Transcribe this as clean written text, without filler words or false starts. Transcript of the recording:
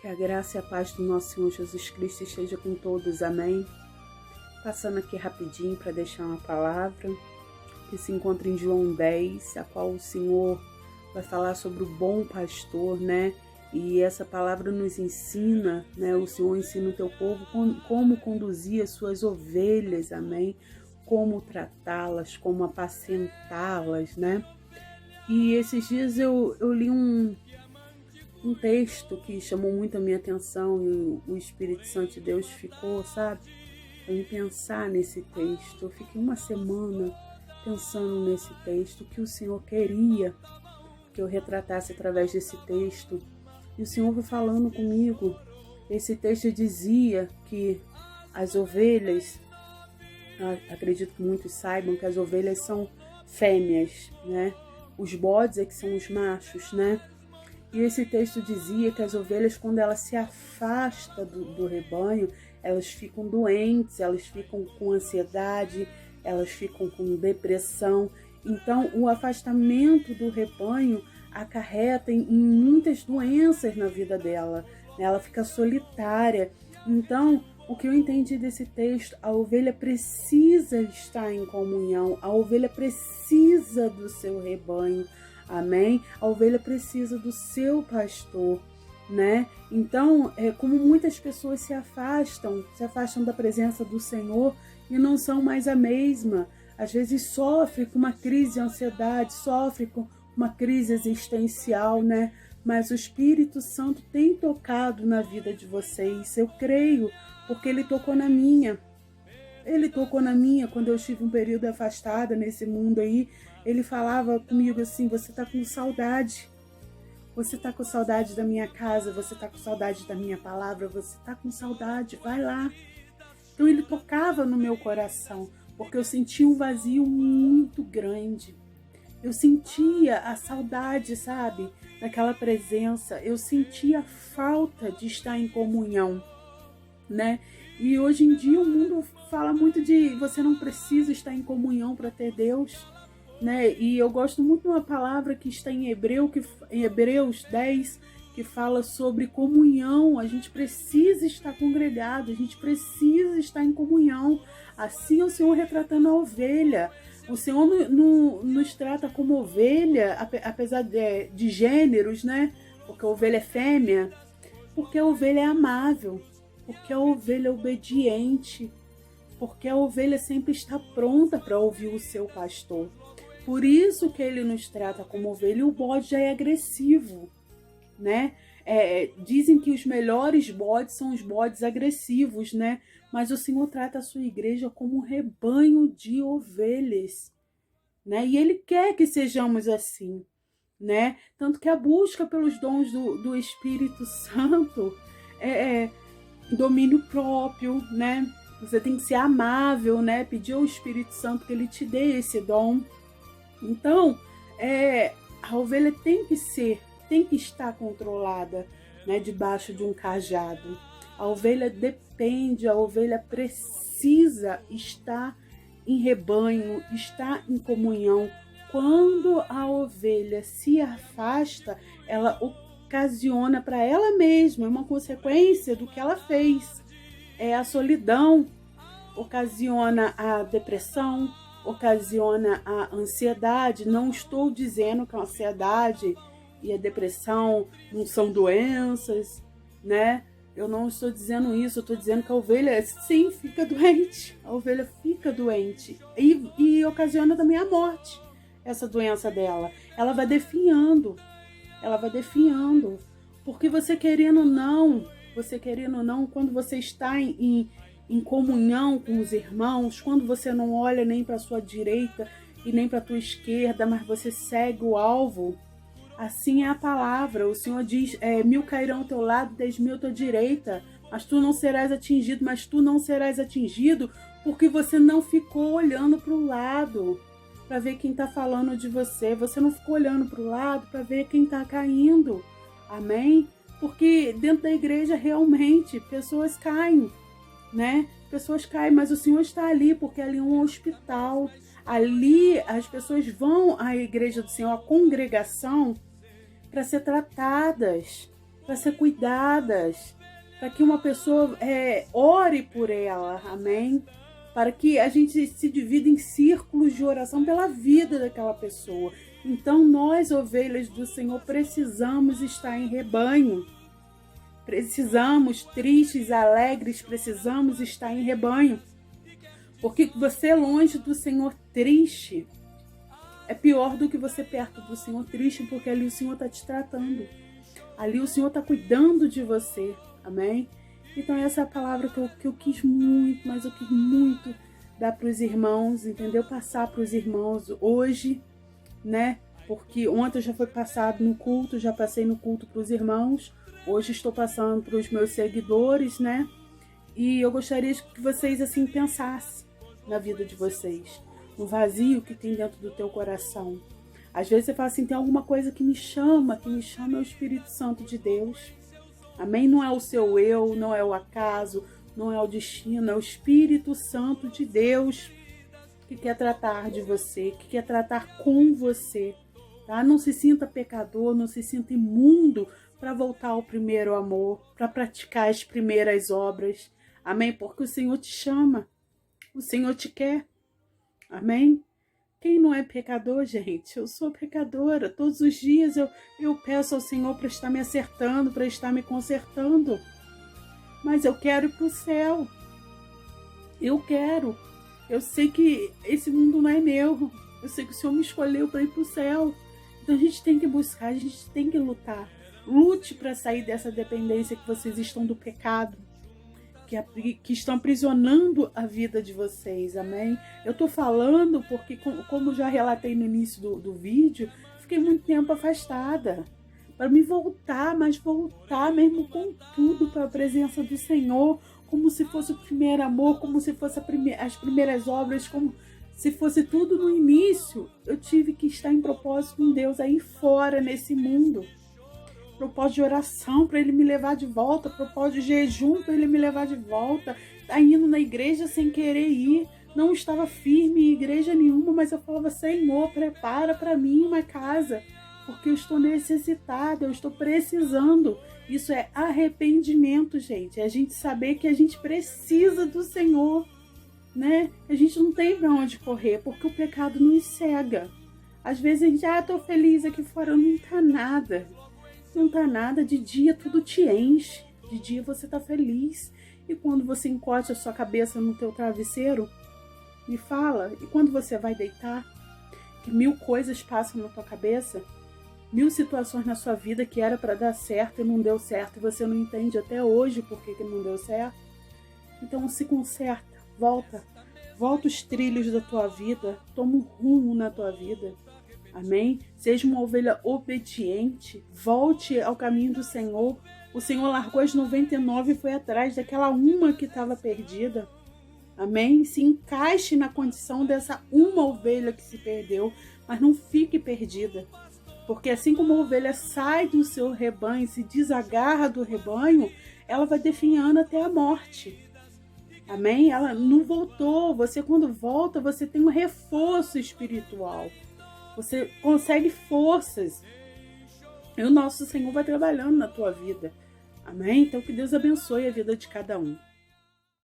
Que a graça e a paz do nosso Senhor Jesus Cristo esteja com todos, amém? Passando aqui rapidinho para deixar uma palavra que se encontra em João 10, a qual o Senhor vai falar sobre o bom pastor, né? E essa palavra nos ensina, né? O Senhor ensina o teu povo como conduzir as suas ovelhas, amém? Como tratá-las, como apacentá-las, né? E esses dias eu li um texto que chamou muito a minha atenção e o Espírito Santo de Deus ficou, sabe, para me pensar nesse texto. Eu fiquei uma semana pensando nesse texto, que o Senhor queria que eu retratasse através desse texto. E o Senhor foi falando comigo. Esse texto dizia que as ovelhas, acredito que muitos saibam que as ovelhas são fêmeas, né? Os bodes é que são os machos, né? E esse texto dizia que as ovelhas, quando elas se afastam do rebanho, elas ficam doentes, elas ficam com ansiedade, elas ficam com depressão. Então, o afastamento do rebanho acarreta em muitas doenças na vida dela, né? Ela fica solitária. Então, o que eu entendi desse texto, a ovelha precisa estar em comunhão, a ovelha precisa do seu rebanho, amém? A ovelha precisa do seu pastor, né? Então, como muitas pessoas se afastam da presença do Senhor e não são mais a mesma, às vezes sofre com uma crise de ansiedade, sofre com uma crise existencial, né? Mas o Espírito Santo tem tocado na vida de vocês, eu creio, porque Ele tocou na minha. Ele tocou na minha quando eu estive um período afastada nesse mundo aí. Ele falava comigo assim: você tá com saudade. Você tá com saudade da minha casa, você tá com saudade da minha palavra, você tá com saudade, vai lá. Então ele tocava no meu coração, porque eu sentia um vazio muito grande. Eu sentia a saudade, sabe, daquela presença. Eu sentia a falta de estar em comunhão, né? E hoje em dia o mundo fala muito de você não precisa estar em comunhão para ter Deus, né? E eu gosto muito de uma palavra que está em Hebreus 10, que fala sobre comunhão. A gente precisa estar congregado, a gente precisa estar em comunhão. Assim é o Senhor retratando a ovelha. O Senhor nos trata como ovelha, apesar de gêneros, né? Porque a ovelha é fêmea, porque a ovelha é amável, porque a ovelha é obediente, porque a ovelha sempre está pronta para ouvir o seu pastor. Por isso que ele nos trata como ovelha. E o bode já é agressivo, né? Dizem que os melhores bodes são os bodes agressivos, né? Mas o Senhor trata a sua igreja como um rebanho de ovelhas, né? E Ele quer que sejamos assim, né? Tanto que a busca pelos dons do Espírito Santo é domínio próprio, né? Você tem que ser amável, né? Pedir ao Espírito Santo que Ele te dê esse dom. Então, a ovelha tem que estar controlada, né? Debaixo de um cajado. A ovelha depende, a ovelha precisa estar em rebanho, estar em comunhão. Quando a ovelha se afasta, ela ocasiona para ela mesma uma consequência do que ela fez. A solidão, ocasiona a depressão, ocasiona a ansiedade. Não estou dizendo que a ansiedade e a depressão não são doenças, né? Eu não estou dizendo isso, eu estou dizendo que a ovelha, sim, fica doente. A ovelha fica doente e ocasiona também a morte, essa doença dela. Ela vai definhando, porque você querendo ou não, quando você está em comunhão com os irmãos, quando você não olha nem para a sua direita e nem para a tua esquerda, mas você segue o alvo. Assim é a palavra. O Senhor diz: 1000 cairão ao teu lado, 10.000 à tua direita, mas tu não serás atingido, porque você não ficou olhando para o lado para ver quem está falando de você. Você não ficou olhando para o lado para ver quem está caindo. Amém? Porque dentro da igreja realmente pessoas caem, né? Pessoas caem, mas o Senhor está ali, porque ali é um hospital. Ali as pessoas vão à igreja do Senhor, à congregação, para ser tratadas. para ser cuidadas, para que uma pessoa ore por ela, amém? Para que a gente se divida em círculos de oração pela vida daquela pessoa. Então nós, ovelhas do Senhor, precisamos estar em rebanho. Precisamos, tristes, alegres, precisamos estar em rebanho. Porque você longe do Senhor triste é pior do que você perto do Senhor triste, porque ali o Senhor está te tratando. Ali o Senhor está cuidando de você, amém? Então essa é a palavra que eu quis muito, mas eu quis muito dar para os irmãos, entendeu? Passar para os irmãos hoje, né? Porque ontem já foi passado no culto, já passei no culto para os irmãos, hoje estou passando para os meus seguidores, né? E eu gostaria que vocês assim pensassem na vida de vocês, no vazio que tem dentro do teu coração. Às vezes você fala assim, tem alguma coisa que me chama é o Espírito Santo de Deus. Amém? Não é o seu eu, não é o acaso, não é o destino, é o Espírito Santo de Deus que quer tratar de você, que quer tratar com você. Tá? Não se sinta pecador, não se sinta imundo para voltar ao primeiro amor, para praticar as primeiras obras. Amém? Porque o Senhor te chama, o Senhor te quer. Amém? Quem não é pecador, gente? Eu sou pecadora. Todos os dias eu peço ao Senhor para estar me acertando, para estar me consertando. Mas eu quero ir para o céu. Eu quero. Eu sei que esse mundo não é meu. Eu sei que o Senhor me escolheu para ir para o céu. Então a gente tem que buscar, a gente tem que lutar. Lute para sair dessa dependência que vocês estão do pecado, que estão aprisionando a vida de vocês, amém? Eu tô falando porque, como já relatei no início do vídeo, fiquei muito tempo afastada. Para me voltar, mas voltar mesmo com tudo para a presença do Senhor, como se fosse o primeiro amor, como se fosse as primeiras obras, como se fosse tudo no início. Eu tive que estar em propósito com Deus aí fora, nesse mundo. Propósito de oração para Ele me levar de volta, propósito de jejum para Ele me levar de volta, tá indo na igreja sem querer ir, não estava firme em igreja nenhuma, mas eu falava, Senhor, prepara para mim uma casa, porque eu estou necessitada, eu estou precisando. Isso é arrependimento, gente, é a gente saber que a gente precisa do Senhor, né? A gente não tem para onde correr, porque o pecado nos cega. Às vezes a gente, tô feliz aqui fora, não tá nada. Não tá nada, de dia tudo te enche, de dia você tá feliz. E quando você encosta a sua cabeça no teu travesseiro, me fala, e quando você vai deitar, que 1000 coisas passam na tua cabeça, 1000 situações na sua vida que era para dar certo e não deu certo, e você não entende até hoje por que não deu certo. Então se conserta, volta os trilhos da tua vida, toma um rumo na tua vida. Amém? Seja uma ovelha obediente, volte ao caminho do Senhor. O Senhor largou as 99 e foi atrás daquela uma que estava perdida. Amém? Se encaixe na condição dessa uma ovelha que se perdeu, mas não fique perdida. Porque assim como a ovelha sai do seu rebanho, se desagarra do rebanho, ela vai definhando até a morte. Amém? Ela não voltou. Você, quando volta, você tem um reforço espiritual. Você consegue forças. E o nosso Senhor vai trabalhando na tua vida. Amém? Então que Deus abençoe a vida de cada um.